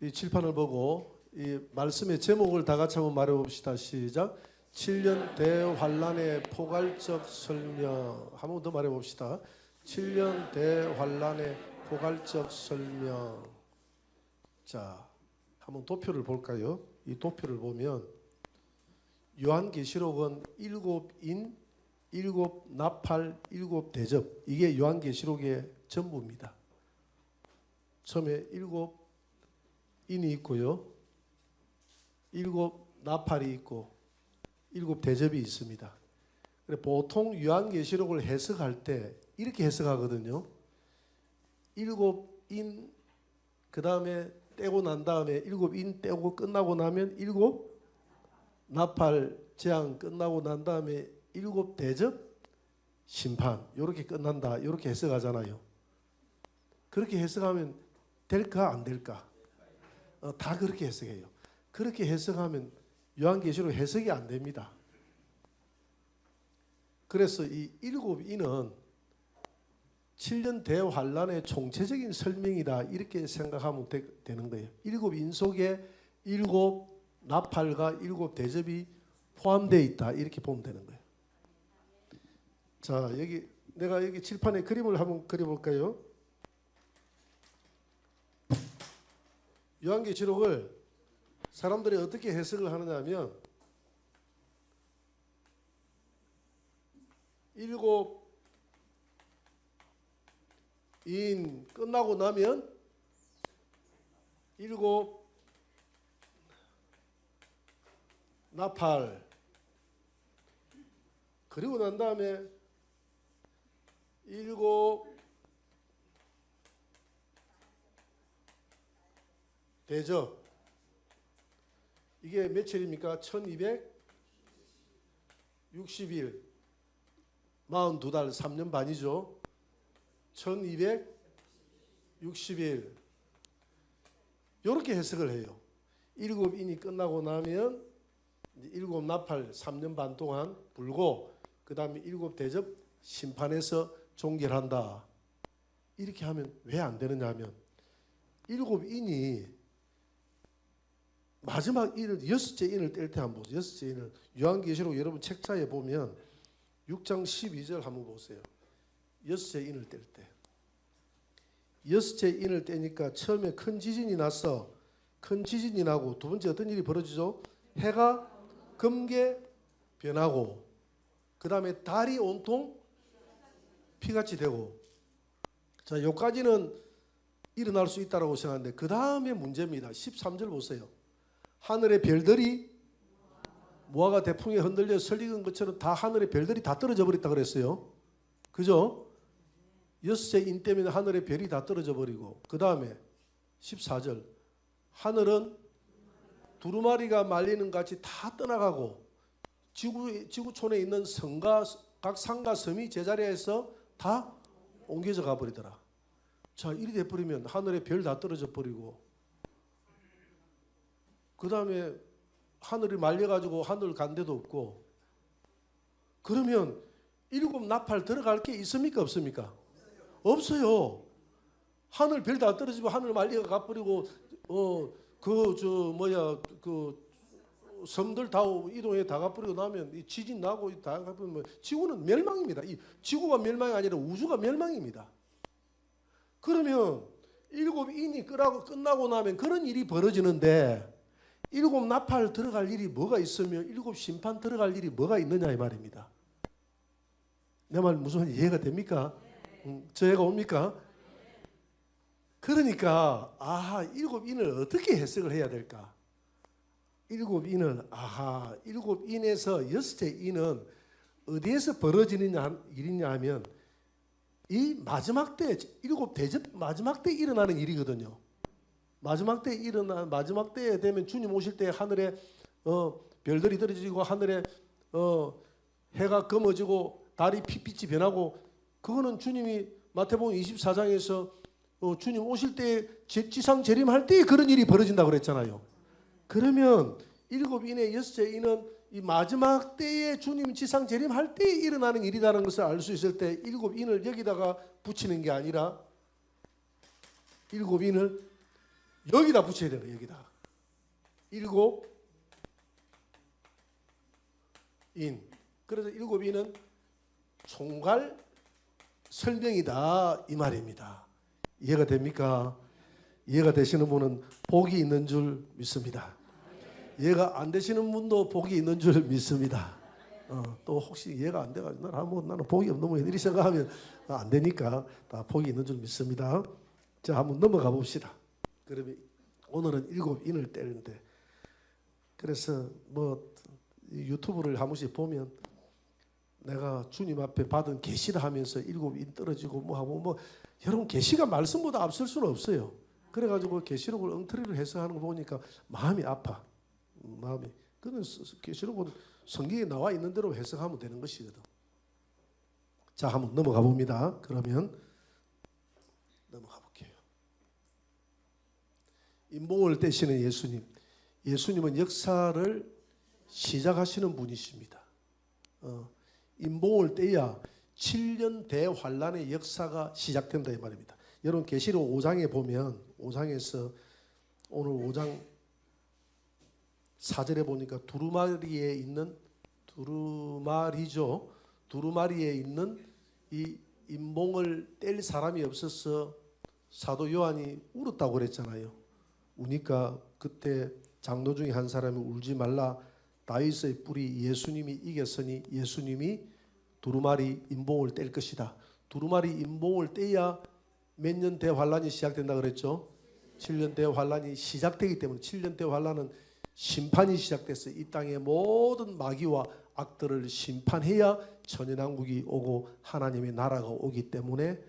이 칠판을 보고 이 말씀의 제목을 다 같이 한번 말해봅시다. 시작. 7년 대환란의 포괄적 설명. 한 번 더 말해봅시다. 7년 대환란의 포괄적 설명. 자, 한번 도표를 볼까요? 이 도표를 보면 요한계시록은 7인, 7나팔, 7대접. 이게 요한계시록의 전부입니다. 처음에 7인이 있고요. 7나팔이 있고 7대접이 있습니다. 보통 요한계시록을 해석할 때 이렇게 해석하거든요. 7인 그 다음에 떼고 난 다음에 7인 떼고 끝나고 나면 7나팔 재앙 끝나고 난 다음에 7대접 심판 이렇게 끝난다. 이렇게 해석하잖아요. 그렇게 해석하면 될까 안 될까? 다 그렇게 해석해요. 그렇게 해석하면 요한계시록 해석이 안 됩니다. 그래서 이 7인은 7년 대환란의 총체적인 설명이다 이렇게 생각하면 되는 거예요. 7인 속에 7나팔과 7대접이 포함되어 있다 이렇게 보면 되는 거예요. 자, 내가 여기 칠판에 그림을 한번 그려볼까요? 요한계시록을 사람들이 어떻게 해석을 하느냐 하면 7인 끝나고 나면 7나팔 그리고 난 다음에 7대접 이게 며칠입니까? 1260일 42달 3년 반이죠. 1260일 이렇게 해석을 해요. 7인이 끝나고 나면 7나팔 3년 반 동안 불고 그 다음에 7대접 심판에서 종결한다. 이렇게 하면 왜 안 되느냐 하면 7인이 마지막 인을 여섯째 인을 뗄 때 한번 보세요. 여섯째 인을 요한계시록 여러분 책자에 보면 6장 12절 한번 보세요. 여섯째 인을 뗄 때 여섯째 인을 떼니까 처음에 큰 지진이 났어. 큰 지진이 나고 두 번째 어떤 일이 벌어지죠? 해가 검게 변하고 그 다음에 달이 온통 피같이 되고 자 여기까지는 일어날 수 있다고 생각하는데 그 다음에 문제입니다. 13절 보세요. 하늘의 별들이 무화과 대풍에 흔들려 설익은 것처럼 다 하늘의 별들이 다 떨어져 버렸다 그랬어요. 그죠? 여섯째 인 때문에 하늘의 별이 다 떨어져 버리고 그 다음에 14절 하늘은 두루마리가 말리는 같이 다 떠나가고 지구촌에 있는 성과 각 산과 섬이 제자리에서 다 옮겨져 가버리더라. 자 이리 돼버리면 하늘의 별 다 떨어져 버리고 그 다음에 하늘이 말려가지고 하늘 간 데도 없고 그러면 7나팔 들어갈 게 있습니까 없습니까? 없어요. 하늘 별 다 떨어지고 하늘 말려가 가버리고 섬들 다 이동해 다 가버리고 나면 이 지진 나고 다 가버리면 지구는 멸망입니다. 이 지구가 멸망이 아니라 우주가 멸망입니다. 그러면 7인이 끝나고 나면 그런 일이 벌어지는데 7나팔 들어갈 일이 뭐가 있으며 7심판 들어갈 일이 뭐가 있느냐 이 말입니다. 내 말 무슨 말인지 이해가 됩니까? 저해가 옵니까? 그러니까 7인을 어떻게 해석을 해야 될까? 7인을 7인에서 여섯째 인은 어디에서 벌어지는 일이냐 하면 이 마지막 때 7대접 마지막 때 일어나는 일이거든요. 마지막 때에 되면 주님 오실 때 하늘에 별들이 떨어지고 하늘에 해가 검어지고 달이 핏빛이 변하고 그거는 주님이 마태복음 24장에서 주님 오실 때 지상 재림할 때 그런 일이 벌어진다고 그랬잖아요. 그러면 7인의 여섯째 인은 이 마지막 때에 주님 지상 재림할 때 일어나는 일이라는 것을 알 수 있을 때 7인을 여기다가 붙이는 게 아니라 7인을 여기다 붙여야 되는 거예요. 여기다. 일곱 인. 그래서 일곱 인은 총괄 설명이다 이 말입니다. 이해가 됩니까? 이해가 되시는 분은 복이 있는 줄 믿습니다. 이해가 안 되시는 분도 복이 있는 줄 믿습니다. 또 혹시 이해가 안 돼가지고 나는 복이 없는 분 이리 생각하면 안 되니까 다 복이 있는 줄 믿습니다. 자, 한번 넘어가 봅시다. 그러면 오늘은 일곱 인을 떼는데, 그래서 뭐 유튜브를 한 번씩 보면 내가 주님 앞에 받은 계시를 하면서 일곱 인 떨어지고 뭐 하고 뭐 여러분 계시가 말씀보다 앞설 수는 없어요. 그래가지고 계시록을 엉터리로 해석하는 거 보니까 마음이 아파. 마음이. 그건 계시록은 성경에 나와 있는 대로 해석하면 되는 것이거든. 자, 한번 넘어가 봅니다. 그러면 넘어가 볼게요. 인봉을 떼시는 예수님. 예수님은 역사를 시작하시는 분이십니다. 인봉을 떼야 7년 대환란의 역사가 시작된다 이 말입니다. 여러분 계시록 5장에 보면 5장에서 오늘 5장 4절에 보니까 두루마리에 있는 두루마리에 있는 이 인봉을 뗄 사람이 없어서 사도 요한이 울었다고 그랬잖아요. 우니까 그때 장로 중에 한 사람이 울지 말라, 다윗의 뿔이 예수님이 이겼으니 예수님이 두루마리 인봉을 뗄 것이다. 두루마리 인봉을 떼야 몇 년 대환란이 시작된다 그랬죠? 7년 대환란이 시작되기 때문에 7년 대환란은 심판이 시작됐어요. 이 땅의 모든 마귀와 악들을 심판해야 천연왕국이 오고 하나님의 나라가 오기 때문에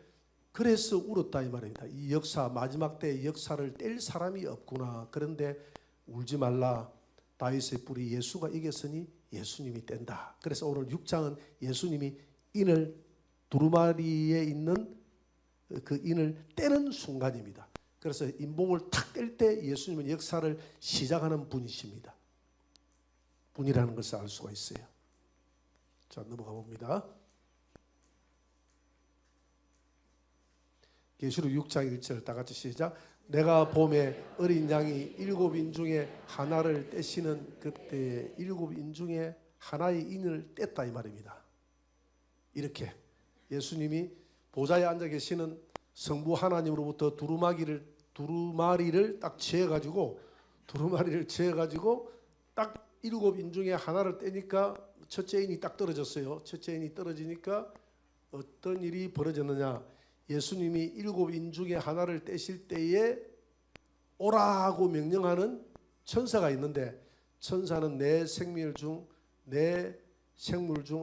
그래서 울었다 이 말입니다. 이 역사, 마지막 때의 역사를 뗄 사람이 없구나. 그런데 울지 말라, 다윗의 뿔이 예수가 이겼으니 예수님이 뗀다. 그래서 오늘 6장은 예수님이 인을 두루마리에 있는 그 인을 떼는 순간입니다. 그래서 인봉을 탁 뗄 때 예수님은 역사를 시작하는 분이십니다. 분이라는 것을 알 수가 있어요. 자, 넘어가 봅니다. 계시록 6장 1절 다 같이 시작. 내가 봄에 어린 양이 일곱 인 중에 하나를 떼시는 그때 일곱 인 중에 하나의 인을 뗐다 이 말입니다. 이렇게 예수님이 보좌에 앉아 계시는 성부 하나님으로부터 두루마리를 딱 취해가지고 딱 일곱 인 중에 하나를 떼니까 첫째 인이 딱 떨어졌어요. 첫째 인이 떨어지니까 어떤 일이 벌어졌느냐? 예수님이 일곱 인 중에 하나를 떼실 때에 오라고 명령하는 천사가 있는데, 천사는 내 생물 중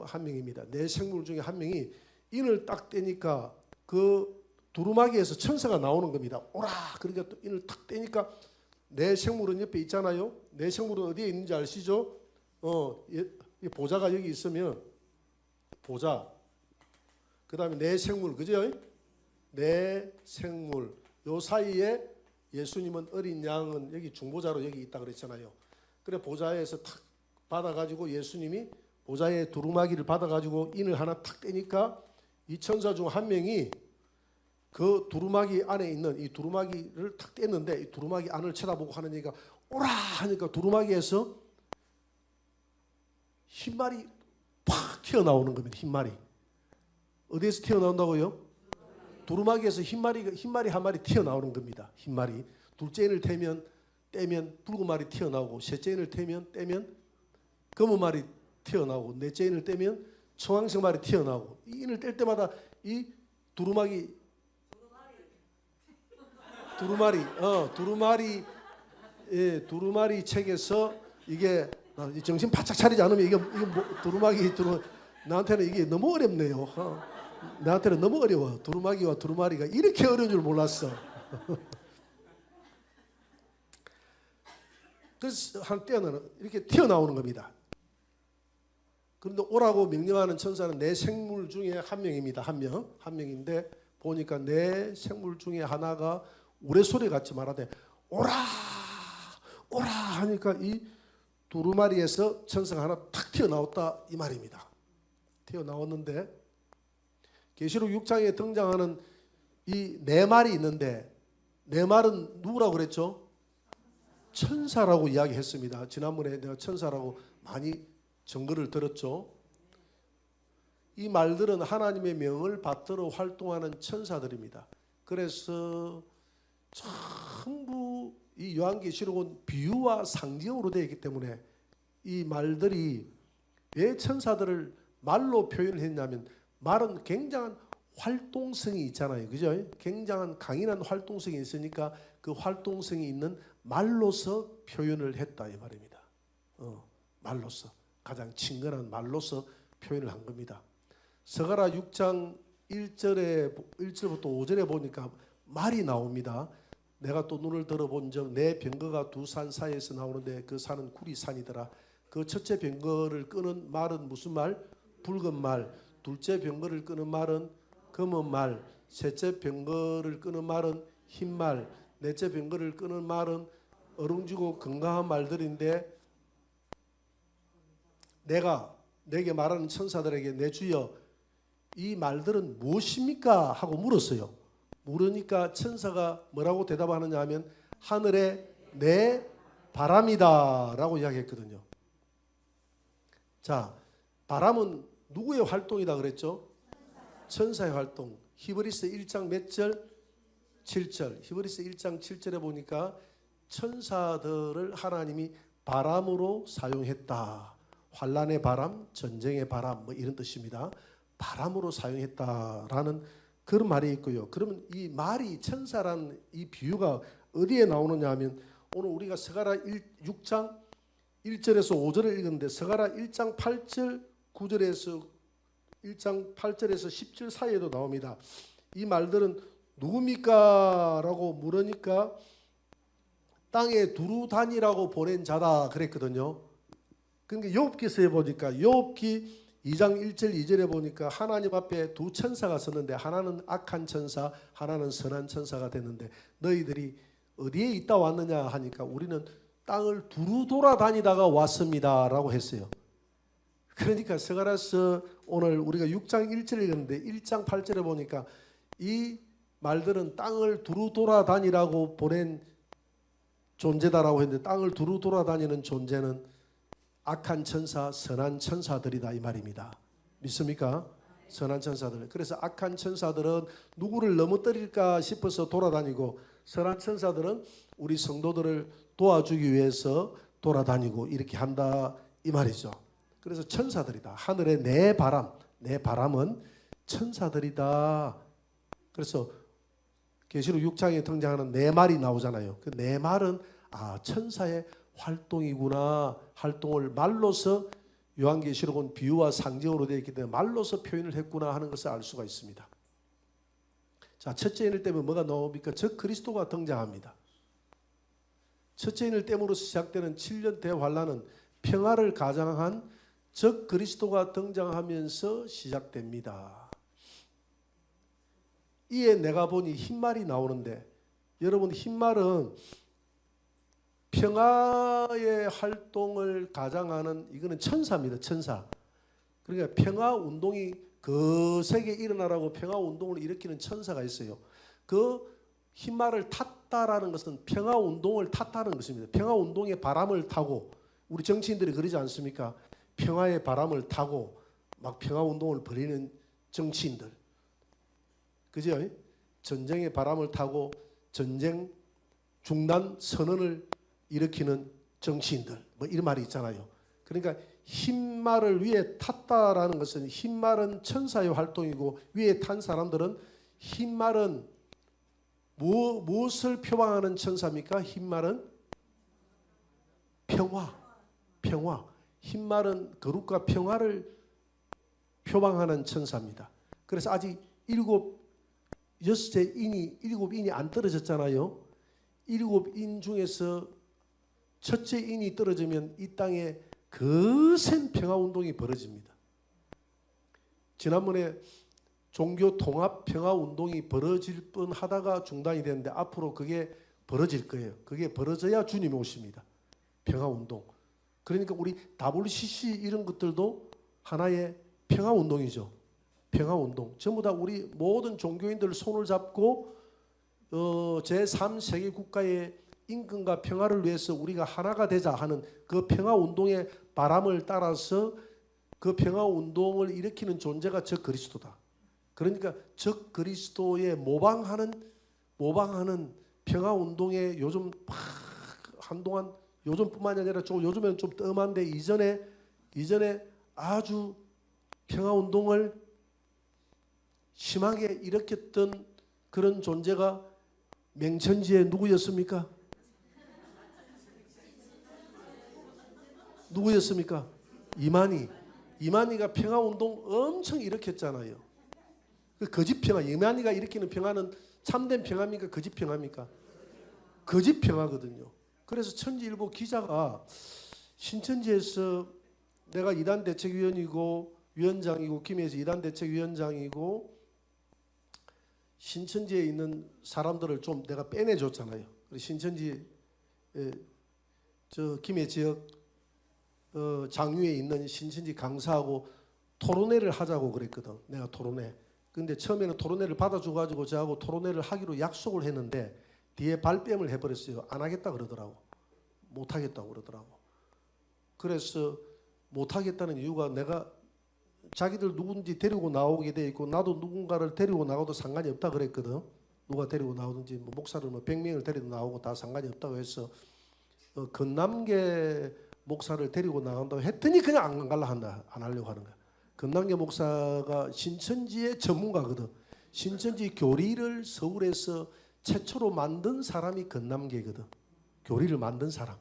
한 명입니다. 내 생물 중에 한 명이 인을 딱 떼니까 그 두루마기에서 천사가 나오는 겁니다. 오라! 그러니까 또 인을 탁 떼니까 내 생물은 옆에 있잖아요. 내 생물은 어디에 있는지 아시죠? 이 보좌가 여기 있으면 보좌, 그 다음에 내 생물, 그죠? 내 생물, 요 사이에 예수님은 어린 양은 여기 중보자로 여기 있다 그랬잖아요. 그래 보좌에서 탁 받아가지고 예수님이 보좌의 두루마기를 받아가지고 인을 하나 탁 떼니까 이 천사 중 한 명이 그 두루마기 안에 있는 이 두루마기를 탁 뗐는데 이 두루마기 안을 쳐다보고 하는 얘기가 오라 하니까 두루마기에서 흰말이 팍 튀어나오는 겁니다. 흰말이. 어디에서 튀어나온다고요? 두루마기에서 흰말이 한 마리 튀어나오는 겁니다. 흰말이. 둘째 인을 떼면 붉은 말이 튀어나오고, 셋째 인을 떼면 검은 말이 튀어나오고, 넷째 인을 떼면 청황색 말이 튀어나오고, 이 인을 뗄 때마다 이 두루마리 책에서 이게 정신 바짝 차리지 않으면 이게 나한테는 이게 너무 어렵네요. 나한테는 너무 어려워. 두루마기와 두루마리가 이렇게 어려운 줄 몰랐어. 그래서 한때는 이렇게 튀어나오는 겁니다. 그런데 오라고 명령하는 천사는 내 생물 중에 한 명입니다. 한 명인데 보니까 내 생물 중에 하나가 우레소리 같이 말하되 오라 오라 하니까 이 두루마리에서 천사가 하나 탁 튀어나왔다 이 말입니다. 튀어나왔는데 계시록 6장에 등장하는 이 네 말이 있는데, 네 말은 누구라고 그랬죠? 천사라고 이야기했습니다. 지난번에 내가 천사라고 많이 증거를 들었죠. 이 말들은 하나님의 명을 받들어 활동하는 천사들입니다. 그래서 전부 이 요한계시록은 비유와 상징으로 되어 있기 때문에 이 말들이 왜 천사들을 말로 표현했냐면 말은 굉장한 활동성이 있잖아요. 그죠? 굉장한 강인한 활동성이 있으니까 그 활동성이 있는 말로서 표현을 했다 이 말입니다. 말로서 가장 친근한 말로서 표현을 한 겁니다. 스가랴 6장 1절부터 5절에 보니까 말이 나옵니다. 내가 또 눈을 들어본 적 내 병거가 두 산 사이에서 나오는데 그 산은 구리산이더라. 그 첫째 병거를 끄는 말은 무슨 말? 붉은 말. 둘째 병거를 끄는 말은 검은 말. 셋째 병거를 끄는 말은 흰 말. 넷째 병거를 끄는 말은 어룽지고 건강한 말들인데 내가 내게 말하는 천사들에게 내 주여 이 말들은 무엇입니까? 하고 물었어요. 물으니까 천사가 뭐라고 대답하느냐 하면 하늘에 내 바람이다 라고 이야기했거든요. 자, 바람은 누구의 활동이다 그랬죠? 천사의 활동. 히브리서 1장 몇 절? 7절. 히브리서 1장 7절에 보니까 천사들을 하나님이 바람으로 사용했다. 환난의 바람, 전쟁의 바람 뭐 이런 뜻입니다. 바람으로 사용했다라는 그런 말이 있고요. 그러면 이 말이 천사라는 이 비유가 어디에 나오느냐 하면 오늘 우리가 스가랴 6장 1절에서 5절을 읽었는데 스가랴 1장 8절 9절에서 1장 8절에서 10절 사이에도 나옵니다. 이 말들은 누굽니까? 라고 물으니까 땅에 두루 다니라고 보낸 자다 그랬거든요. 그러니까 욥기서에 보니까 욥기 2장 1절 2절에 보니까 하나님 앞에 두 천사가 섰는데 하나는 악한 천사 하나는 선한 천사가 됐는데 너희들이 어디에 있다 왔느냐 하니까 우리는 땅을 두루 돌아다니다가 왔습니다 라고 했어요. 그러니까 스가랴서 오늘 우리가 6장 1절 읽었는데 1장 8절에 보니까 이 말들은 땅을 두루 돌아다니라고 보낸 존재다라고 했는데 땅을 두루 돌아다니는 존재는 악한 천사, 선한 천사들이다 이 말입니다. 믿습니까? 선한 천사들. 그래서 악한 천사들은 누구를 넘어뜨릴까 싶어서 돌아다니고 선한 천사들은 우리 성도들을 도와주기 위해서 돌아다니고 이렇게 한다 이 말이죠. 그래서 천사들이다. 하늘의 내 바람은 천사들이다. 그래서 계시록 6장에 등장하는 내 말이 나오잖아요. 그 내 말은 천사의 활동이구나. 활동을 말로서 요한계시록은 비유와 상징으로 되어 있기 때문에 말로서 표현을 했구나 하는 것을 알 수가 있습니다. 자, 첫째 인을 때문에 뭐가 나옵니까? 적 그리스도가 등장합니다. 첫째 인을 때문으로 시작되는 7년 대환란은 평화를 가장한 적 그리스도가 등장하면서 시작됩니다. 이에 내가 보니 흰말이 나오는데 여러분 흰말은 평화의 활동을 가장하는 이거는 천사입니다. 천사. 그러니까 평화 운동이 거세게 일어나라고 평화 운동을 일으키는 천사가 있어요. 그 흰말을 탔다라는 것은 평화 운동을 탔다는 것입니다. 평화 운동의 바람을 타고 우리 정치인들이 그러지 않습니까? 평화의 바람을 타고 막 평화 운동을 벌이는 정치인들. 그죠? 전쟁의 바람을 타고 전쟁 중단 선언을 일으키는 정치인들 뭐 이런 말이 있잖아요. 그러니까 흰말을 위에 탔다라는 것은 흰말은 천사의 활동이고 위에 탄 사람들은 흰말은 무엇을 표방하는 천사입니까? 흰말은 평화. 흰말은 거룩과 평화를 표방하는 천사입니다. 그래서 아직 일곱 인이 안 떨어졌잖아요. 7인 중에서 첫째 인이 떨어지면 이 땅에 거센 평화운동이 벌어집니다. 지난번에 종교 통합 평화운동이 벌어질 뻔하다가 중단이 됐는데 앞으로 그게 벌어질 거예요. 그게 벌어져야 주님이 오십니다. 평화운동. 그러니까 우리 WCC 이런 것들도 하나의 평화운동이죠. 평화운동. 전부 다 우리 모든 종교인들 손을 잡고 제3세계 국가의 임금과 평화를 위해서 우리가 하나가 되자 하는 그 평화운동의 바람을 따라서 그 평화운동을 일으키는 존재가 적 그리스도다. 그러니까 적 그리스도에 모방하는 평화운동에 요즘 한동안, 요즘뿐만 아니라 요즘에는 좀 뜸한데 이전에 아주 평화운동을 심하게 일으켰던 그런 존재가 맹천지의 누구였습니까? 누구였습니까? 이만희가 평화운동 엄청 일으켰잖아요. 그 거짓 평화, 이만희가 일으키는 평화는 참된 평화입니까? 거짓 평화입니까? 거짓 평화거든요. 그래서 천지일보 기자가 신천지에서 내가 이단 대책위원이고 위원장이고 김해에서 이단 대책위원장이고 신천지에 있는 사람들을 좀 내가 빼내줬잖아요. 신천지 저 김해 지역 장유에 있는 신천지 강사하고 토론회를 하자고 그랬거든. 내가 토론회. 근데 처음에는 토론회를 받아줘가지고 저하고 토론회를 하기로 약속을 했는데 뒤에 발뺌을 해버렸어요. 안 하겠다 그러더라고. 못하겠다고 그러더라고. 그래서 못하겠다는 이유가 내가 자기들 누군지 데리고 나오게 돼 있고 나도 누군가를 데리고 나가도 상관이 없다 그랬거든. 누가 데리고 나오든지 뭐 목사를 100명을 데리고 나오고 다 상관이 없다고 해서 건남계 목사를 데리고 나간다고 했더니 그냥 안 갈라 한다. 안 하려고 하는 거야. 건남계 목사가 신천지의 전문가거든. 신천지 교리를 서울에서 최초로 만든 사람이 건남계거든. 교리를 만든 사람.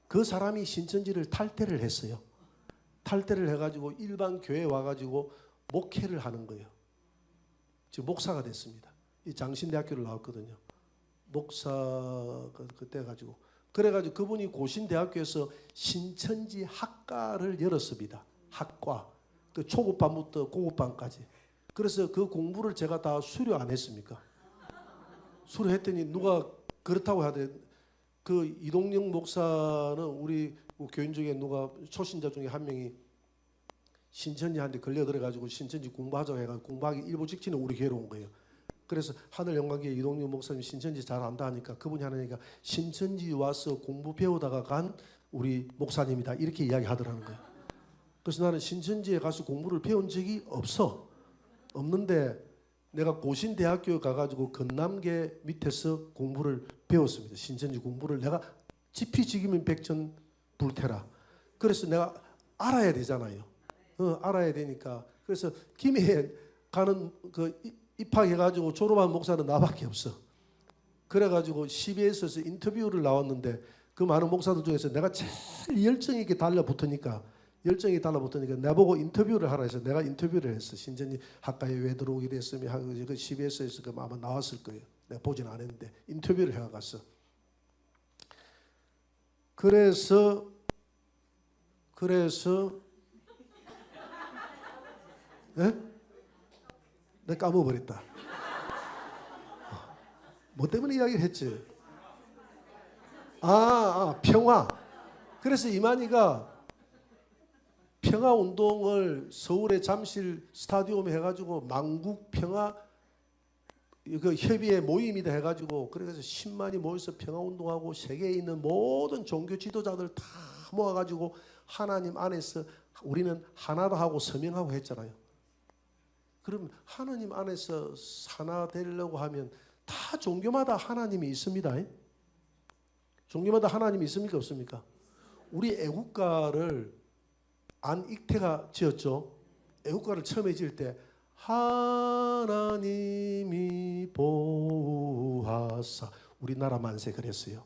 그 사람이 신천지를 탈퇴를 했어요. 탈퇴를 해가지고 일반 교회에 와가지고 목회를 하는 거예요. 지금 목사가 됐습니다. 이 장신대학교를 나왔거든요. 목사가 그때 해가지고 그래가지고 그분이 고신대학교에서 신천지 학과를 열었습니다. 학과. 그 초급반부터 고급반까지. 그래서 그 공부를 제가 다 수료 안 했습니까? 수료했더니 누가 그렇다고 하대. 그 이동영 목사는 우리 교인 중에 누가 초신자 중에 한 명이 신천지한테 걸려들어가지고 신천지 공부하자고 해가지고 공부하기 일부 직전에 우리 교회로 온 거예요. 그래서 하늘 영광교회 이동영 목사님 신천지 잘 안다 하니까 그분이 하니까 신천지 와서 공부 배우다가 간 우리 목사님이다 이렇게 이야기하더라는 거예요. 그래서 나는 신천지에 가서 공부를 배운 적이 없는데 내가 고신대학교에 가가지고 건남계 밑에서 공부를 배웠습니다. 신천지 공부를 내가 지피지기면 백전불태라. 그래서 내가 알아야 되잖아요. 알아야 되니까. 그래서 김해에 가는 그 입학해가지고 졸업한 목사는 나밖에 없어. 그래가지고 CBS에서 인터뷰를 나왔는데 그 많은 목사들 중에서 내가 제일 열정 있게 달라붙으니까 나보고 인터뷰를 하라 해서 내가 인터뷰를 했어. 신천지 학과에 왜 들어오게 됐으면 그 CBS에서 그 아마 나왔을 거예요. 내가 보진 않았는데 인터뷰를 해갔어. 그래서 네? 내가 까먹어버렸다. 뭐 때문에 이야기를 했지? 평화. 그래서 이만희가 평화운동을 서울의 잠실 스타디움에 해가지고 만국 평화 그 협의회 모임이다 해가지고 그래서 10만이 모여서 평화운동하고 세계에 있는 모든 종교 지도자들 다 모아가지고 하나님 안에서 우리는 하나다 하고 서명하고 했잖아요. 그럼 하나님 안에서 하나 되려고 하면 다 종교마다 하나님이 있습니다. 종교마다 하나님이 있습니까? 없습니까? 우리 애국가를 안익태가 지었죠. 애국가를 처음에 지을 때 하나님이 보호하사 우리나라 만세 그랬어요.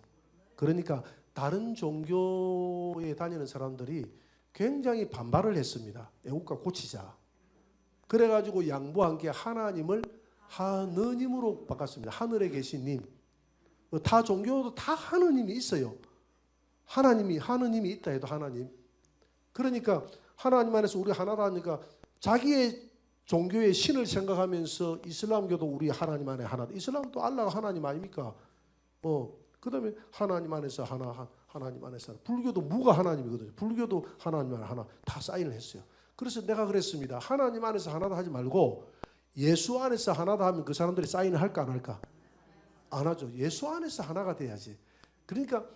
그러니까 다른 종교에 다니는 사람들이 굉장히 반발을 했습니다. 애국가 고치자. 그래가지고 양보와 함께 하나님을 하느님으로 바꿨습니다. 하늘에 계신 님. 타 종교도 다 하느님이 있어요. 하느님이 있다 해도 하나님. 그러니까 하나님 안에서 우리 하나다 하니까 자기의 종교의 신을 생각하면서 이슬람교도 우리 하나님 안에 하나다. 이슬람도 알라가 하나님 아닙니까? 그다음에 하나님 안에서 하나님 안에서 불교도 무가 하나님이거든요. 불교도 하나님 안에 하나 다 사인을 했어요. 그래서 내가 그랬습니다. 하나님 안에서 하나다 하지 말고 예수 안에서 하나다 하면 그 사람들이 사인을 할까 안 할까? 안 하죠. 예수 안에서 하나가 돼야지. 그러니까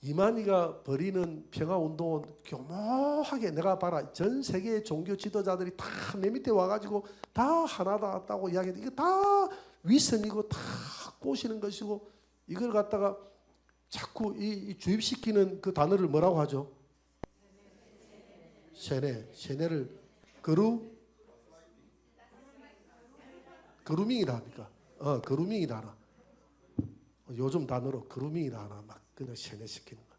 이만희가 벌이는 평화운동은 교묘하게 내가 봐라 전 세계의 종교 지도자들이 다 내 밑에 와가지고 다 하나다고 이야기해. 이거 다 위선이고 다 꼬시는 것이고 이걸 갖다가 자꾸 이 주입시키는 그 단어를 뭐라고 하죠? 세뇌를 그루밍이라 합니까? 그루밍이다 하나. 요즘 단어로 그루밍이다 하나 막 그냥 세뇌시키는 거.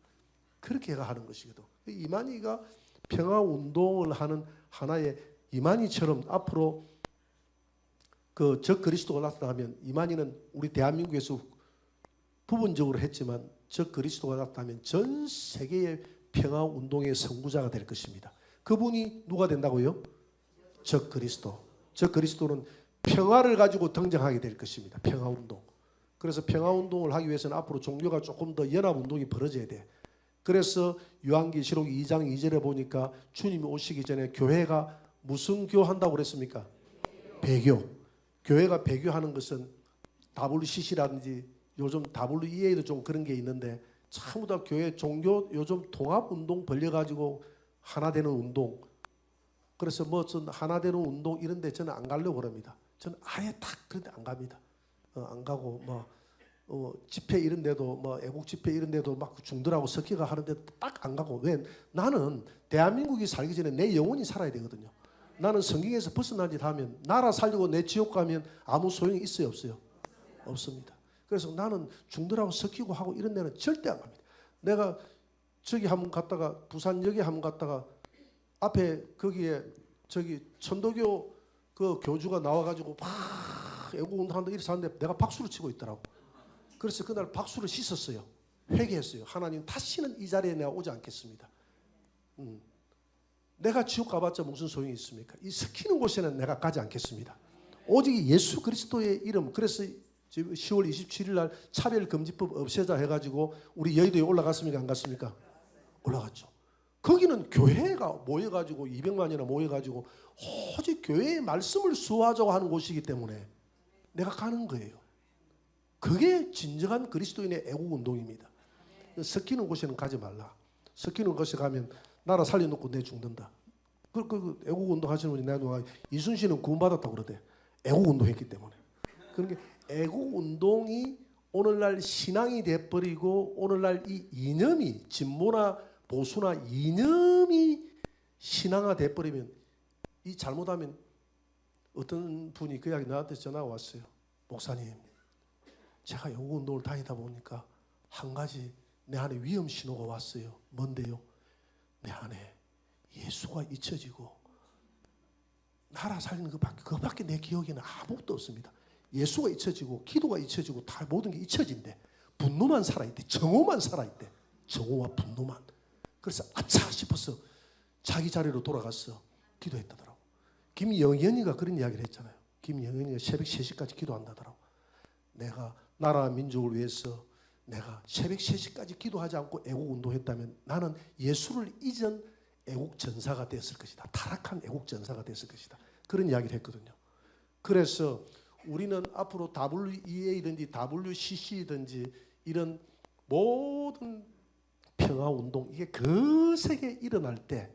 그렇게 하는 것이거든. 이만희가 평화운동을 하는 하나의 이만희처럼 앞으로 그 적 그리스도가 나타나면 이만희는 우리 대한민국에서 부분적으로 했지만 적 그리스도가 나타나면 전 세계의 평화운동의 선구자가 될 것입니다. 그분이 누가 된다고요? 적 그리스도. 적 그리스도는 평화를 가지고 등장하게 될 것입니다. 평화운동. 그래서 평화운동을 하기 위해서는 앞으로 종교가 조금 더 연합운동이 벌어져야 돼. 그래서 요한계시록 2장 2절에 보니까 주님이 오시기 전에 교회가 무슨 교한다고 그랬습니까? 배교. 교회가 배교하는 것은 WCC라든지 요즘 WEA도 좀 그런 게 있는데 전부 다 교회 종교 요즘 통합운동 벌려가지고 하나 되는 운동. 그래서 뭐 전 하나 되는 운동 이런 데 저는 안 가려고 그럽니다. 저는 아예 딱 그런 데 안 갑니다. 안 가고 집회 이런 데도 애국 집회 이런 데도 막 중들하고 석기가 하는데 딱 안 가고. 왜? 나는 대한민국이 살기 전에 내 영혼이 살아야 되거든요. 나는 성경에서 벗어난 짓 하면 나라 살리고 내 지옥 가면 아무 소용이 있어요 없어요? 없습니다. 그래서 나는 중들하고 석기고 하고 이런 데는 절대 안 갑니다. 내가 저기 한번 갔다가 부산역에 한번 갔다가 앞에 거기에 저기 천도교 그 교주가 나와가지고 막 애국운동한다 이래서 하는데 내가 박수를 치고 있더라고. 그래서 그날 박수를 씻었어요. 회개했어요. 하나님 다시는 이 자리에 내가 오지 않겠습니다. 내가 지옥 가봤자 무슨 소용이 있습니까? 이 섞이는 곳에는 내가 가지 않겠습니다. 오직 예수 그리스도의 이름. 그래서 10월 27일 날 차별금지법 없애자 해가지고 우리 여의도에 올라갔습니까? 안 갔습니까? 올라갔죠. 거기는 교회가 모여가지고 200만이나 모여가지고 오직 교회의 말씀을 수호하자고 하는 곳이기 때문에 내가 가는 거예요. 그게 진정한 그리스도인의 애국운동입니다. 섞이는 곳에는 가지 말라. 섞이는 곳에 가면 나라 살려놓고 내 죽는다. 그 애국운동 하시는 분이 내가 이순신은 구원받았다고 그러대. 애국운동했기 때문에. 그러니까 애국운동이 오늘날 신앙이 돼버리고 오늘날 이 이념이 진보나 보수나 이념이 신앙화 돼버리면 이 잘못하면 어떤 분이 그 이야기 나한테 전화가 왔어요. 목사님, 제가 애국운동을 다니다 보니까 한 가지 내 안에 위험 신호가 왔어요. 뭔데요? 내 안에 예수가 잊혀지고 나라 살리는 그것밖에 내 기억에는 아무것도 없습니다. 예수가 잊혀지고 기도가 잊혀지고 다 모든 게 잊혀진대. 분노만 살아있대. 정오만 살아있대. 정오와 분노만. 그래서 아차 싶어서 자기 자리로 돌아가서 기도했다더라고. 김영현이가 그런 이야기를 했잖아요. 김영현이가 새벽 3시까지 기도한다더라고. 내가 나라 민족을 위해서 내가 새벽 3시까지 기도하지 않고 애국운동했다면 나는 예수를 잊은 애국전사가 됐을 것이다. 타락한 애국전사가 됐을 것이다. 그런 이야기를 했거든요. 그래서 우리는 앞으로 WEA든지 WCC든지 이런 모든 평화운동 이게 거세게 일어날 때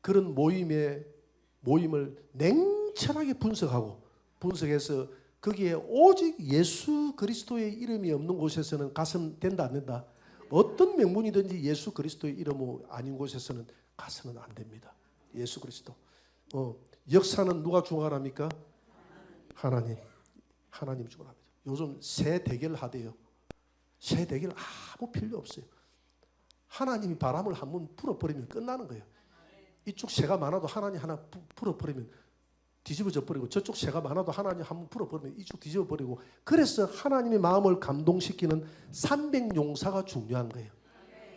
그런 모임을 냉철하게 분석해서 거기에 오직 예수 그리스도의 이름이 없는 곳에서는 가서는 된다 안 된다? 어떤 명분이든지 예수 그리스도의 이름이 아닌 곳에서는 가서는 안 됩니다. 예수 그리스도. 역사는 누가 주관합니까? 하나님 주관합니다. 요즘 새 대결 하대요. 새 대결 아무 필요 없어요. 하나님이 바람을 한번 불어버리면 끝나는 거예요. 이쪽 새가 많아도 하나님 하나 불어버리면 뒤집어져 버리고 저쪽 새가 많아도 하나님 한번 풀어버리면 이쪽 뒤집어 버리고. 그래서 하나님의 마음을 감동시키는 300용사가 중요한 거예요.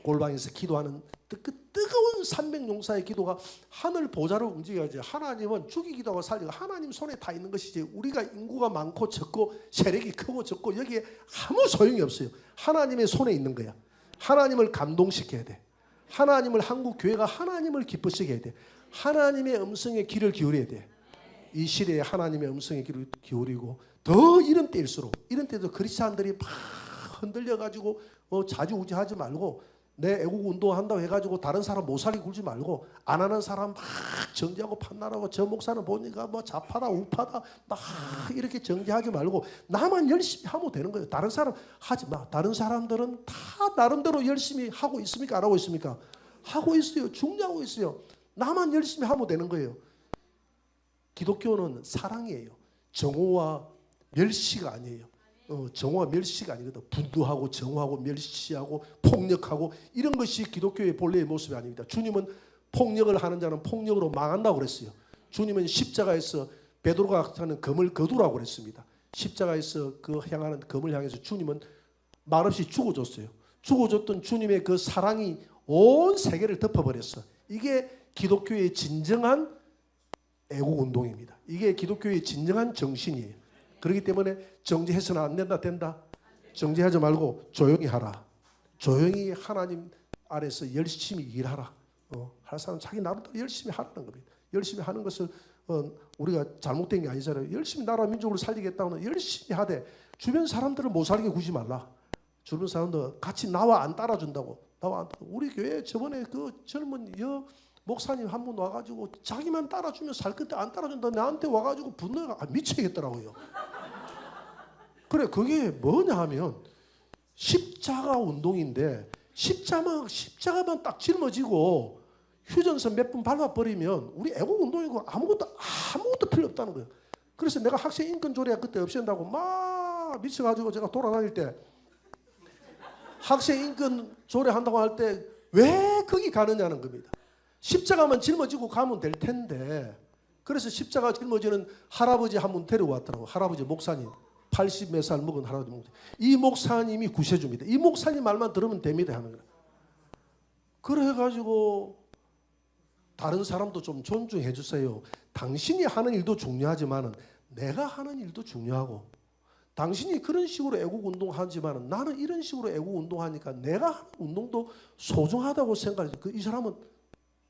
골방에서 기도하는 뜨거운 300용사의 기도가 하늘 보좌를 움직여야지. 하나님은 죽이기도 하고 살리고 하나님 손에 다 있는 것이지 우리가 인구가 많고 적고 세력이 크고 적고 여기에 아무 소용이 없어요. 하나님의 손에 있는 거야. 하나님을 감동시켜야 돼. 하나님을 한국 교회가 하나님을 기쁘시게 해야 돼. 하나님의 음성에 귀를 기울여야 돼. 이 시대에 하나님의 음성에 귀를 기울이고 더 이런 때일수록 이런 때도 그리스도인들이 막 흔들려가지고 좌지우지하지 말고 내 애국 운동한다고 해가지고 다른 사람 못 살게 굴지 말고 안 하는 사람 막 정지하고 판단하고 저 목사는 보니까 뭐 좌파다 우파다 막 이렇게 정지하지 말고 나만 열심히 하면 되는 거예요. 다른 사람 하지 마. 다른 사람들은 다 나름대로 열심히 하고 있습니까? 안 하고 있습니까? 하고 있어요. 중요하고 있어요. 나만 열심히 하면 되는 거예요. 기독교는 사랑이에요. 정오와 멸시가 아니에요. 정오와 멸시가 아니거든. 분노하고 정오하고 멸시하고 폭력하고 이런 것이 기독교의 본래의 모습이 아닙니다. 주님은 폭력을 하는 자는 폭력으로 망한다고 그랬어요. 주님은 십자가에서 베드로가 하는 검을 거두라고 그랬습니다. 십자가에서 그 향하는 검을 향해서 주님은 말없이 죽어줬어요. 죽어줬던 주님의 그 사랑이 온 세계를 덮어버렸어. 이게 기독교의 진정한 애국운동입니다. 이게 기독교의 진정한 정신이에요. 그렇기 때문에 정죄해서는 안 된다. 된다. 정죄하지 말고 조용히 하라. 조용히 하나님 아래서 열심히 일하라. 할 사람 자기 나름대로 열심히 하라는 겁니다. 열심히 하는 것을 우리가 잘못된 게 아니잖아요. 열심히 나라 민족을 살리겠다고는 열심히 하되 주변 사람들을 못 살게 구지 말라. 주변 사람들 같이 나와 안 따라준다고. 나와 안 따라. 우리 교회 저번에 그 젊은 목사님 한 분 와가지고 자기만 따라주면 살 건데 안 따라준다. 나한테 와가지고 분노가 미치겠더라고요. 그래 그게 뭐냐 하면 십자가 운동인데 십자가만 딱 짊어지고 휴전선 몇 분 밟아버리면 우리 애국 운동이고 아무것도 필요 없다는 거예요. 그래서 내가 학생 인권 조례가 그때 없앤다고 막 미쳐가지고 제가 돌아다닐 때 학생 인권 조례 한다고 할 때 왜 거기 가느냐는 겁니다. 십자가만 짊어지고 가면 될 텐데 그래서 십자가 짊어지는 할아버지 한 분 데려왔더라고. 할아버지 목사님 80 몇 살 먹은 할아버지 목사님. 이 목사님이 구세주입니다. 이 목사님 말만 들으면 됩니다 하는 거예요. 그래가지고 다른 사람도 좀 존중해 주세요. 당신이 하는 일도 중요하지만 내가 하는 일도 중요하고 당신이 그런 식으로 애국운동하지만 나는 이런 식으로 애국운동하니까 내가 하는 운동도 소중하다고 생각해요. 이 사람은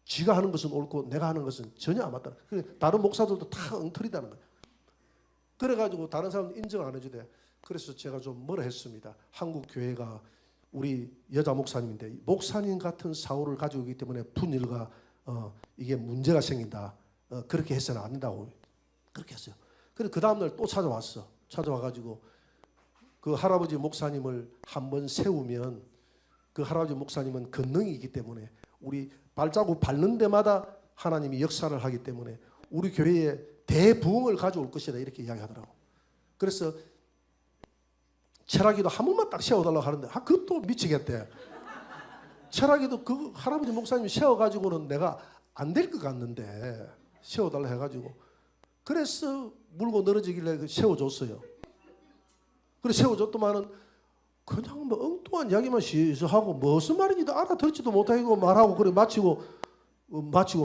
지가 하는 것은 옳고 내가 하는 것은 전혀 안 맞다. 다른 목사들도 다 엉터리다는 거예요. 그래가지고 다른 사람은 인정 안 해주대. 그래서 제가 좀 뭐라 했습니다. 한국 교회가 우리 여자 목사님인데 목사님 같은 사고를 가지고 있기 때문에 분열과 이게 문제가 생긴다. 그렇게 해서는 안 된다고 그렇게 했어요. 그래서 그 다음날 또 찾아왔어. 찾아와가지고 그 할아버지 목사님을 한번 세우면 그 할아버지 목사님은 권능이 있기 때문에 우리 발자국 밟는 데마다 하나님이 역사를 하기 때문에 우리 교회에 대부흥을 가져올 것이다 이렇게 이야기하더라고. 그래서 철학이도 한 번만 딱 세워달라고 하는데 그것도 미치겠대. 철학이도 그 할아버지 목사님이 세워가지고는 내가 안 될 것 같는데 세워달라 해가지고 그래서 물고 늘어지길래 세워줬어요. 그래 세워줬더만은 그냥 뭐 엉뚱한 이야기만 하고 무슨 말인지도 알아듣지도 못하고 말하고 그래 마치고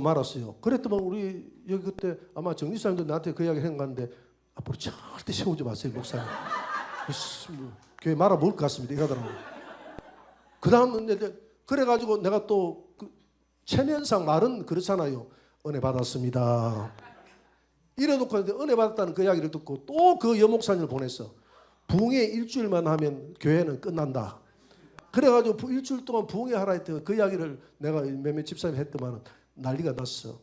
말았어요. 그랬더만 우리 여기 그때 아마 정리사님도 나한테 그 이야기 했는데 앞으로 절대 세우지 마세요 목사님. 교회 말아먹을 것 같습니다 이러더라고요. 그 다음 그래가지고 내가 또 그 체면상 말은 그렇잖아요. 은혜 받았습니다. 이래놓고 은혜 받았다는 그 이야기를 듣고 또 그 여목사님을 보냈어. 부흥회 일주일만 하면 교회는 끝난다. 그래가지고 일주일 동안 부흥회 하라 했더니 그 이야기를 내가 몇몇 집사님 했더만 난리가 났어.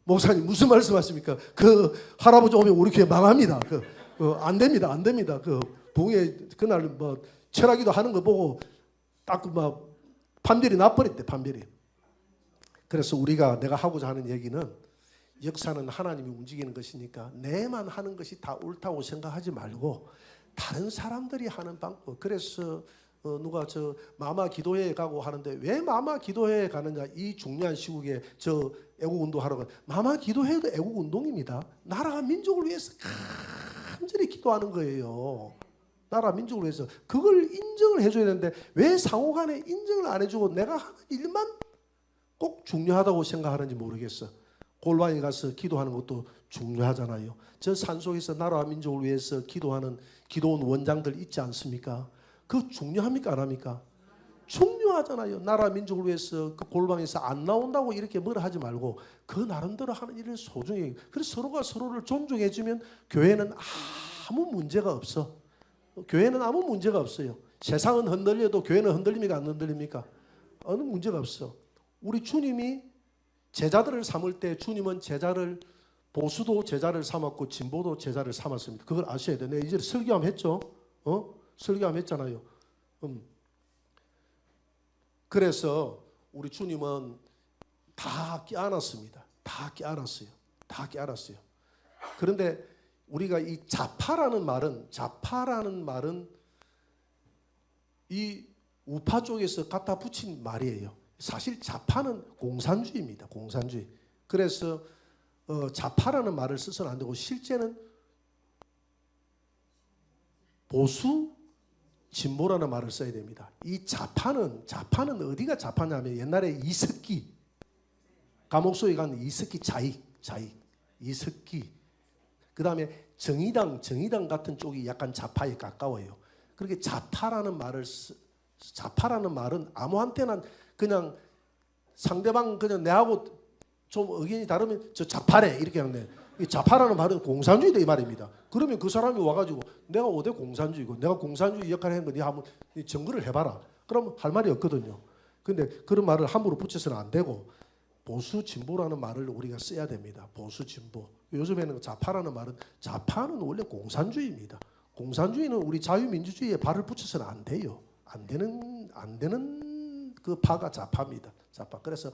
목사님 무슨 말씀하십니까? 그 할아버지 오면 우리 교회 망합니다. 안 됩니다. 안 됩니다. 그 부흥회 그날 뭐 철학기도 하는 거 보고 딱 막 판별이 나버렸대. 판별이. 그래서 내가 하고자 하는 얘기는 역사는 하나님이 움직이는 것이니까 내만 하는 것이 다 옳다고 생각하지 말고 다른 사람들이 하는 방법. 그래서 누가 저 마마 기도회에 가고 하는데 왜 마마 기도회에 가느냐 이 중요한 시국에 저 애국운동 하러 가. 마마 기도회도 애국운동입니다. 나라와 민족을 위해서 간절히 기도하는 거예요. 나라 민족을 위해서 그걸 인정을 해줘야 되는데 왜 상호간에 인정을 안 해주고 내가 하는 일만 꼭 중요하다고 생각하는지 모르겠어. 골방에 가서 기도하는 것도 중요하잖아요. 저 산속에서 나라와 민족을 위해서 기도하는 기도원 원장들 있지 않습니까? 그거 중요합니까 안 합니까? 중요하잖아요. 나라 민족을 위해서 그 골방에서 안 나온다고 이렇게 뭐라 하지 말고 그 나름대로 하는 일을 소중히. 그래서 서로가 서로를 존중해주면 교회는 아무 문제가 없어. 교회는 아무 문제가 없어요. 세상은 흔들려도 교회는 흔들립니까? 안 흔들립니까? 어느 문제가 없어. 우리 주님이 제자들을 삼을 때 주님은 제자를 보수도 제자를 삼았고 진보도 제자를 삼았습니다. 그걸 아셔야 돼. 내가 이제 설교함 했죠? 설교함 했잖아요. 그래서 우리 주님은 다 껴안았습니다. 다 껴안았어요. 다 껴안았어요. 그런데 우리가 이 자파라는 말은 이 우파 쪽에서 갖다 붙인 말이에요. 사실 자파는 공산주의입니다. 공산주의. 그래서 자파라는 말을 써서는 안 되고 실제는 보수 진보라는 말을 써야 됩니다. 이 자파는 어디가 자파냐면 옛날에 이석기 감옥 속에 간 이석기 자익 이석기 그 다음에 정의당 같은 쪽이 약간 자파에 가까워요. 그렇게 자파라는 말은 아무한테나 그냥 상대방 그냥 내하고 좀 의견이 다르면 저 자파래 이렇게 하는데 자파라는 말은 공산주의다 이 말입니다. 그러면 그 사람이 와가지고 내가 어디 공산주의고 내가 공산주의 역할을 하는 거 네 한번 증거를 해봐라. 그러면 할 말이 없거든요. 근데 그런 말을 함부로 붙여서는 안 되고 보수 진보라는 말을 우리가 써야 됩니다. 보수 진보. 요즘에는 자파라는 말은 자파는 원래 공산주의입니다. 공산주의는 우리 자유민주주의에 발을 붙여서는 안 돼요. 안 되는 그 파가 자파입니다. 자파. 그래서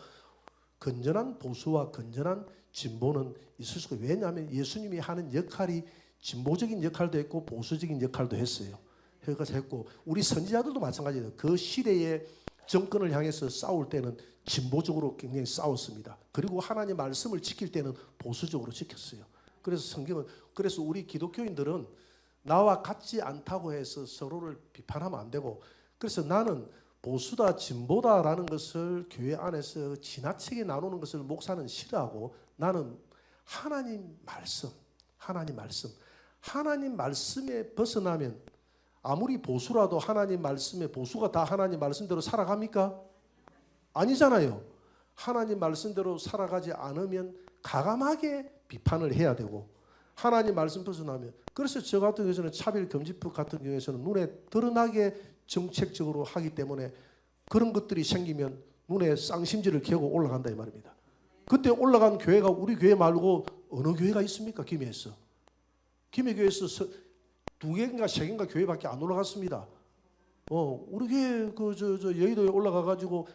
건전한 보수와 건전한 진보는 있을 수가. 왜냐하면 예수님이 하는 역할이 진보적인 역할도 했고 보수적인 역할도 했어요. 그래서 했고 우리 선지자들도 마찬가지예요. 그 시대의 정권을 향해서 싸울 때는 진보적으로 굉장히 싸웠습니다. 그리고 하나님의 말씀을 지킬 때는 보수적으로 지켰어요. 그래서 성경은 그래서 우리 기독교인들은 나와 같지 않다고 해서 서로를 비판하면 안 되고 그래서 나는 보수다 진보다라는 것을 교회 안에서 지나치게 나누는 것을 목사는 싫어하고 나는 하나님 말씀에 벗어나면 아무리 보수라도 하나님 말씀에 보수가 다 하나님 말씀대로 살아갑니까? 아니잖아요. 하나님 말씀대로 살아가지 않으면 가감하게 비판을 해야 되고 하나님 말씀 벗어나면 그래서 저 같은 경우에는 차별금지법 같은 경우에는 눈에 드러나게 정책적으로 하기 때문에 그런 것들이 생기면 눈에 쌍심지를 개고 올라간다 이 말입니다. 그때 올라간 교회가 우리 교회 말고 어느 교회가 있습니까? 김해에서. 김해교회에서 2개인가 3개인가 교회밖에 안 올라갔습니다. 우리 교회 여의도에 올라가 가지고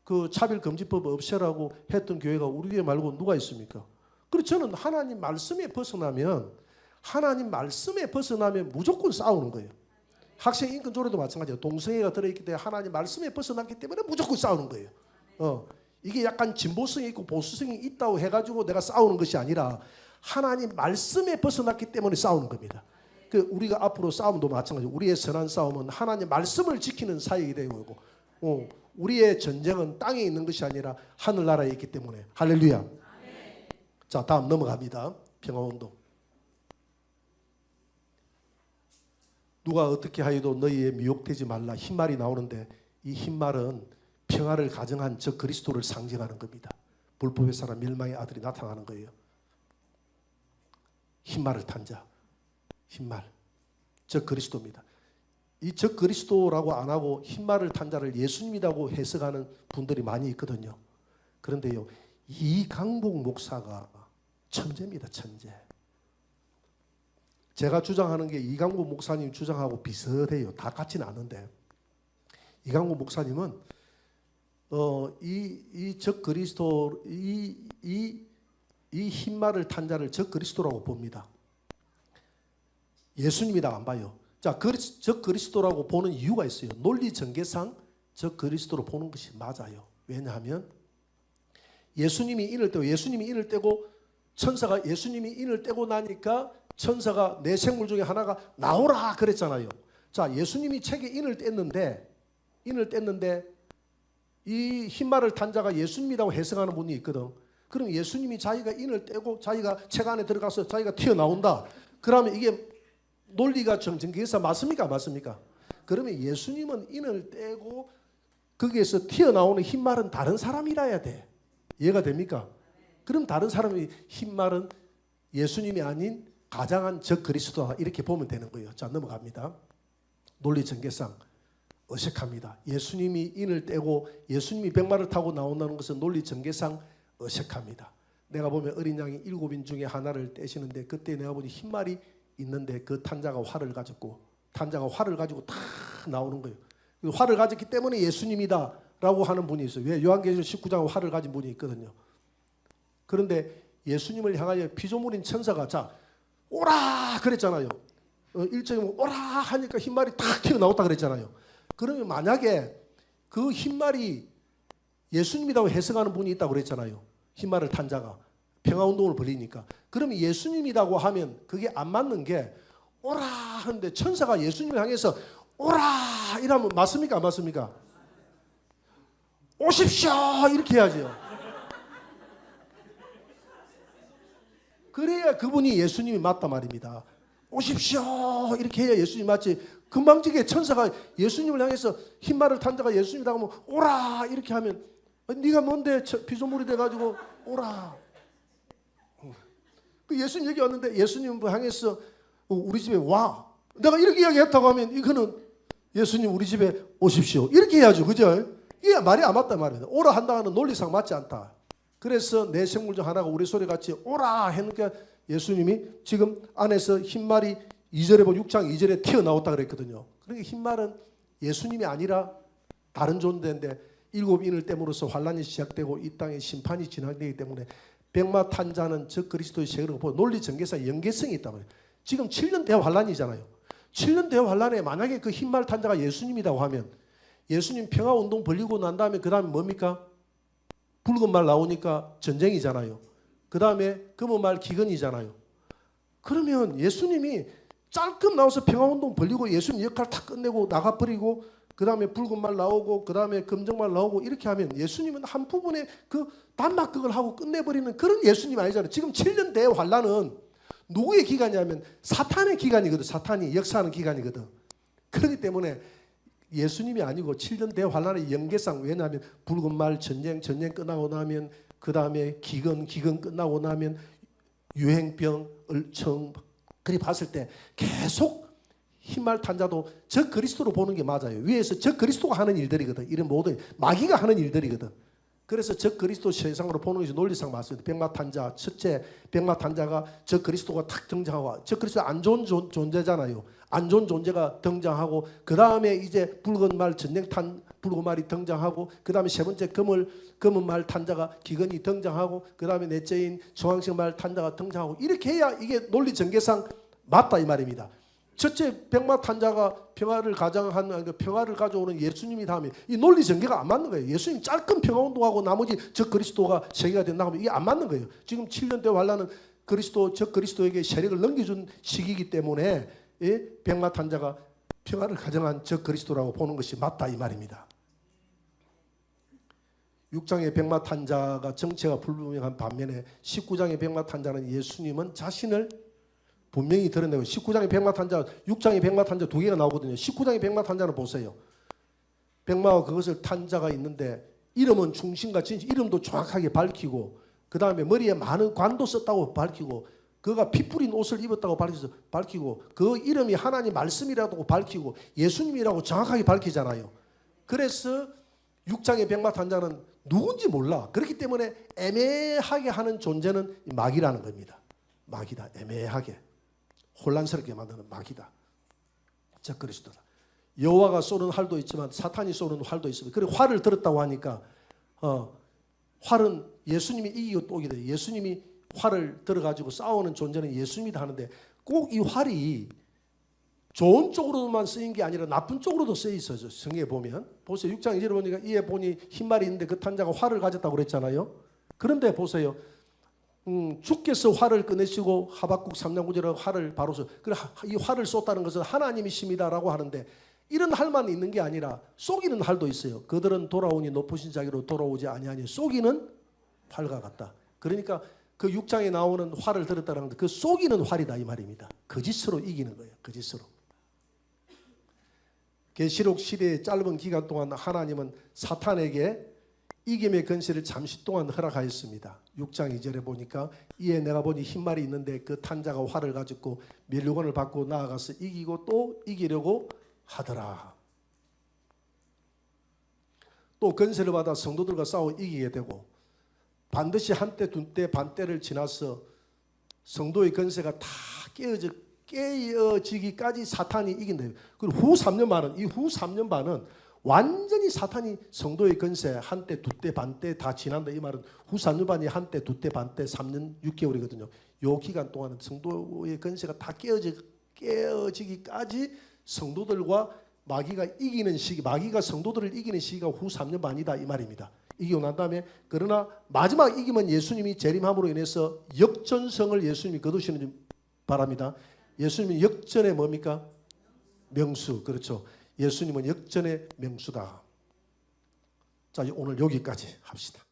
그 차별금지법 없애라고 했던 교회가 우리 교회 말고 누가 있습니까? 그래서 저는 하나님 말씀에 벗어나면 무조건 싸우는 거예요. 학생 인권 조례도 마찬가지예요. 동성애가 들어있기 때문에 하나님 말씀에 벗어났기 때문에 무조건 싸우는 거예요. 이게 약간 진보성이 있고 보수성이 있다고 해가지고 내가 싸우는 것이 아니라 하나님 말씀에 벗어났기 때문에 싸우는 겁니다. 우리가 앞으로 싸움도 마찬가지예요. 우리의 선한 싸움은 하나님 말씀을 지키는 사역이 되고 우리의 전쟁은 땅에 있는 것이 아니라 하늘나라에 있기 때문에 할렐루야. 자, 다음 넘어갑니다. 평화운동. 누가 어떻게 하여도 너희에 미혹되지 말라 흰말이 나오는데 이 흰말은 평화를 가정한 저 그리스도를 상징하는 겁니다. 불법의 사람 멸망의 아들이 나타나는 거예요. 흰말을 탄 자, 흰말, 저 그리스도입니다. 이 저 그리스도라고 안 하고 흰말을 탄 자를 예수님이라고 해석하는 분들이 많이 있거든요. 그런데요, 이강복 목사가 천재입니다. 천재. 제가 주장하는 게 이강복 목사님 주장하고 비슷해요. 다 같지는 않은데 이강복 목사님은 이 적 그리스도 이 흰말을 탄 자를 적 그리스도라고 봅니다. 예수님이라고 안 봐요. 자, 적 그리스도라고 보는 이유가 있어요. 논리 전개상 적 그리스도로 보는 것이 맞아요. 왜냐하면 예수님이 인을 떼고 천사가 예수님이 인을 떼고 나니까 천사가 내 생물 중에 하나가 나오라 그랬잖아요. 자, 예수님이 책에 인을 뗐는데 이 흰말을 탄 자가 예수님이라고 해석하는 분이 있거든. 그럼 예수님이 자기가 인을 떼고 자기가 책 안에 들어가서 자기가 튀어나온다. 그러면 이게 논리가 정전기에서 맞습니까? 맞습니까? 그러면 예수님은 인을 떼고 거기에서 튀어나오는 흰말은 다른 사람이라야 돼. 이해가 됩니까? 그럼 다른 사람이 흰말은 예수님이 아닌 가장한 적 그리스도다 이렇게 보면 되는 거예요. 자, 넘어갑니다. 논리 전개상 어색합니다. 예수님이 인을 떼고 예수님이 백마를 타고 나온다는 것은 논리 전개상 어색합니다. 내가 보면 어린 양이 7인 중에 하나를 떼시는데 그때 내가 보니 흰말이 있는데 그 탄자가 활을 가졌고 탄자가 활을 가지고 다 나오는 거예요. 활을 가졌기 때문에 예수님이다 라고 하는 분이 있어요. 왜? 요한계시록 19장에 활을 가진 분이 있거든요. 그런데 예수님을 향하여 피조물인 천사가 자 오라 그랬잖아요. 1절에 오라 하니까 흰말이 탁 튀어나왔다 그랬잖아요. 그러면 만약에 그 흰말이 예수님이라고 해석하는 분이 있다고 그랬잖아요. 흰말을 탄 자가 평화운동을 벌이니까. 그러면 예수님이라고 하면 그게 안 맞는 게 오라 하는데 천사가 예수님을 향해서 오라 이러면 맞습니까? 안 맞습니까? 오십시오 이렇게 해야죠. 그래야 그분이 예수님이 맞단 말입니다. 오십시오 이렇게 해야 예수님 맞지. 금방지게 천사가 예수님을 향해서 흰말을 탄 자가 예수님이라고 하면 오라 이렇게 하면 네가 뭔데 피조물이 돼가지고 오라. 그 예수님 여기 왔는데 예수님 향해서 우리 집에 와. 내가 이렇게 이야기했다고 하면 이거는 예수님 우리 집에 오십시오 이렇게 해야죠. 그죠? 이게 말이 안 맞단 말이에요. 오라 한다는 논리상 맞지 않다. 그래서 내 생물 중 하나가 우리 소리같이 오라 했으니까 예수님이 지금 안에서 흰말이 2절에 보면 6장 2절에 튀어나왔다 그랬거든요. 그러니까 흰말은 예수님이 아니라 다른 존재인데 7인을 땜으로써 환란이 시작되고 이 땅에 심판이 진행되기 때문에 백마 탄 자는 저 그리스도의 세계를 보고 논리 전개상 연계성이 있단 말이에요. 지금 7년 대환란이잖아요. 7년 대환란에 만약에 그 흰말 탄 자가 예수님이라고 하면 예수님 평화운동 벌리고 난 다음에 그 다음에 뭡니까? 붉은 말 나오니까 전쟁이잖아요. 그 다음에 검은 말 기근이잖아요. 그러면 예수님이 짤끔 나와서 평화운동 벌리고 예수님 역할 다 끝내고 나가버리고 그 다음에 붉은 말 나오고 그 다음에 검정말 나오고 이렇게 하면 예수님은 한 부분에 그 단막극을 하고 끝내버리는 그런 예수님 아니잖아요. 지금 7년 대환란은 누구의 기간이냐면 사탄의 기간이거든. 사탄이 역사하는 기간이거든. 그렇기 때문에 예수님이 아니고 7년 대환란의 연계상 왜냐하면 붉은 말 전쟁 끝나고 나면 그 다음에 기근 끝나고 나면 유행병 을청 그리 봤을 때 계속 흰말 탄자도 저 그리스도로 보는 게 맞아요. 위에서 저 그리스도가 하는 일들이거든. 이런 모든 마귀가 하는 일들이거든. 그래서 저 그리스도 세상으로 보는 것이 논리상 맞습니다. 백마 탄자 첫째 백마 탄자가 저 그리스도가 탁 등장하고 저 그리스도 안 좋은 존재잖아요. 안 좋은 존재가 등장하고 그 다음에 이제 붉은 말 전쟁탄 붉은 말이 등장하고 그 다음에 세 번째 검은 말 탄자가 기근이 등장하고 그 다음에 넷째인 중앙색 말 탄자가 등장하고 이렇게 해야 이게 논리 전개상 맞다 이 말입니다. 첫째 백마 탄자가 평화를 가장한 평화를 가져오는 예수님이 다음에 이 논리 전개가 안 맞는 거예요. 예수님 짧은 평화운동하고 나머지 저 그리스도가 세계가 된다고 하면 이게 안 맞는 거예요. 지금 7년 대 환란은 저 그리스도에게 세력을 넘겨준 시기이기 때문에 백마 탄자가 평화를 가정한 저 그리스도라고 보는 것이 맞다 이 말입니다. 6장의 백마 탄자가 정체가 불분명한 반면에 19장의 백마 탄자는 예수님은 자신을 분명히 드러내고 19장의 백마 탄자, 6장의 백마 탄자 두 개가 나오거든요. 19장의 백마 탄자는 보세요. 백마와 그것을 탄 자가 있는데 이름은 중심과 진실, 이름도 정확하게 밝히고 그 다음에 머리에 많은 관도 썼다고 밝히고 그가 피 뿌린 옷을 입었다고 밝히고 그 이름이 하나님 말씀이라고 밝히고 예수님이라고 정확하게 밝히잖아요. 그래서 6장의 백마 탄자는 누군지 몰라. 그렇기 때문에 애매하게 하는 존재는 마귀라는 겁니다. 마귀다. 애매하게. 혼란스럽게 만드는 마귀다. 저 그리스도다. 여호와가 쏘는 활도 있지만 사탄이 쏘는 활도 있습니다. 그리고 활을 들었다고 하니까 활은 예수님이 이기고 또 이기다. 예수님이 활을 들어가지고 싸우는 존재는 예수님이다 하는데 꼭 이 활이 좋은 쪽으로만 쓰인 게 아니라 나쁜 쪽으로도 쓰여 있어요. 성경에 보면 보세요. 6장 2절에 보니까 이에 보니 흰말이 있는데 그 탄자가 활을 가졌다고 그랬잖아요. 그런데 보세요. 주께서 활을 꺼내시고 하박국 3장 9절에 활을 바로 쏘. 이 활을 쏟다는 것은 하나님이십니다라고 하는데 이런 활만 있는 게 아니라 쏘기는 활도 있어요. 그들은 돌아오니 높으신 자기로 돌아오지 아니하니 쏘기는 활과 같다. 그러니까 그 6장에 나오는 활을 들었다는 그 쏘기는 활이다 이 말입니다. 거짓으로 이기는 거예요. 거짓으로. 계시록 시대의 짧은 기간 동안 하나님은 사탄에게 이김의 권세를 잠시 동안 허락하였습니다. 6장 2절에 보니까 이에 내가 보니 흰말이 있는데 그 탄자가 활을 가졌고 면류관을 받고 나아가서 이기고 또 이기려고 하더라. 또 건세를 받아 성도들과 싸워 이기게 되고 반드시 한때 둔때 반때를 지나서 성도의 건세가 다 깨어지기까지 사탄이 이긴다. 그리고 후 3년 반은 이 후 3년 반은 완전히 사탄이 성도의 건세 한때 두때 반때 다 지난다. 이 말은 후 3년 반이 한때 두때 반때 3년 6개월이거든요. 요 기간 동안은 성도의 건세가 다 깨어지기까지 성도들과 마귀가 이기는 시기, 마귀가 성도들을 이기는 시기가 후 3년 반이다 이 말입니다. 이기고 난 다음에 그러나 마지막 이기면 예수님이 재림함으로 인해서 역전성을 예수님이 거두시는 바랍니다. 예수님은 역전의 뭡니까? 명수. 그렇죠. 예수님은 역전의 명수다. 자, 오늘 여기까지 합시다.